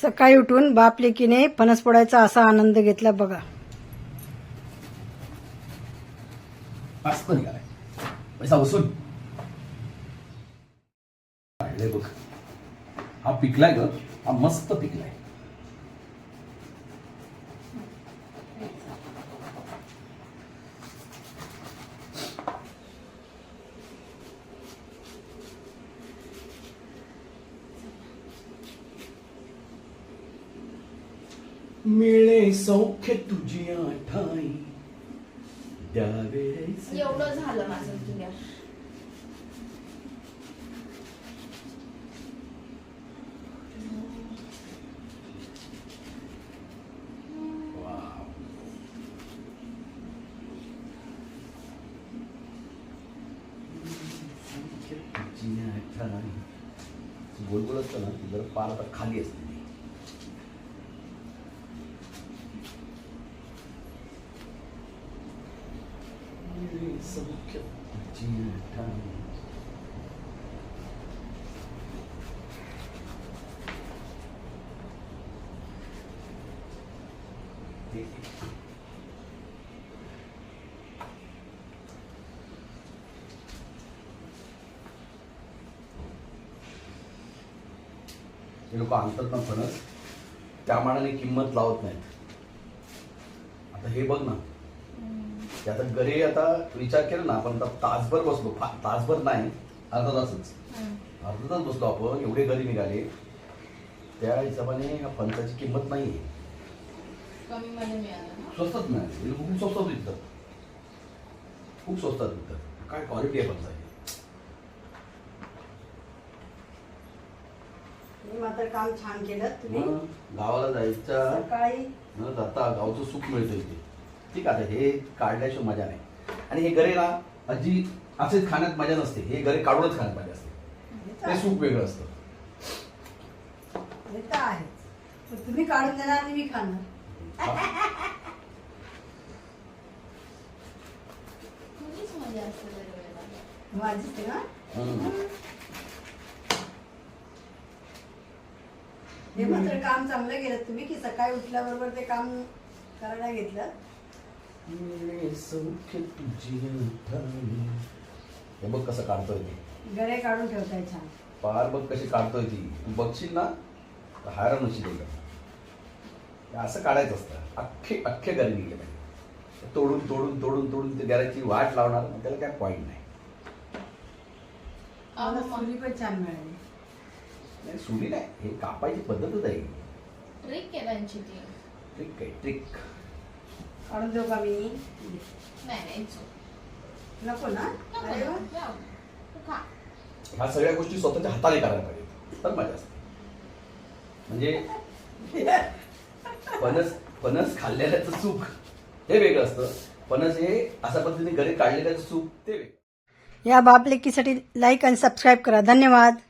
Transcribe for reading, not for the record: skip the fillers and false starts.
सकाळी उठून बाप लेकीने फणस फोडायचा असा आनंद घेतला बघा. मस्त निघालाय पैसा वसूल. काढलंय बघ. हा पिकलाय ग. हा मस्त पिकलाय. मिळे सौख्य तुझी आठाई द्यावेळेस. एवढं झालं माझं तुझ्या. वाव. सौख्य तुझी आठाई. गोल गोल असतं ना ती जरा पार आता खाली असते. सौख्य तुझी आठाई. हे लोक आणतात ना फणस त्या मानाने किंमत लावत नाहीत. आता हे बघ ना, ते आता गरे आता विचार केला ना आपण, आता तासभर बसलो. तासभर नाही, अर्धा तासच. अर्धा तास बसलो आपण. एवढे गरे निघाले. त्या हिशोबाने ह्या फणसाची किंमत नाहीये. कमी मध्ये मिळालं ना. स्वस्तात मिळाले. हे खूप स्वस्तात विकतात. खूप स्वस्तात विकतात. काय क्वालिटी आहे फणसाची. मात्र काम छान केलं तुम्ही. गावाला जायचं सकाळी न जाता गावचं सुख मिळतं इथे. ठीक आहे. हे काढल्याशिवाय मजा नाही. आणि हे गरे ना आजी असेच खाण्यात मजा नसते. हे गरे काढूनच खाण्यात मजा असते. ते सुख वेगळं असतं. हे तर आहे. पण तुम्ही काढून देणार आणि मी खाणार. तुझीच मजा असते दरवेळेला. माझीच आहे ना. हे मात्र काम चांगलं केलं तुम्ही की सकाळी उठल्याबरोबर ते काम करायला घेतलं. हे बघ कसं काढतोय ती. गरे काढून ठेवताय छान. पार बघ कशी काढतोय ती. तू बघशील ना तर हैराण होशील. असं काढायचं असतं. अख्खे अख्खे गरे निघले पाहिजे. तोडून तोडून तोडून तोडून ते गऱ्याची वाट लावणार त्याला काय पॉईंट नाही. मला सुरी पण छान मिळाली. नाही सुरी नाही, हे कापायची पद्धतच आहे. ट्रिक केलांची ती. ट्रिक आहे ट्रिक. काढून देऊ का मी? नाही नाही नको ना. अरे वा. खा. ह्या सगळ्या गोष्टी स्वतःच्या हाताने करायला पाहिजे तर मजा असते. म्हणजे फणस खाल्लेल्याचं सुख हे वेगळं असतं. फणस हे अशा पद्धतीने घरी काढलेल्याचं सुख ते वेगळं. या बाप लेकीसाठी लाईक आणि सबस्क्राईब करा. धन्यवाद.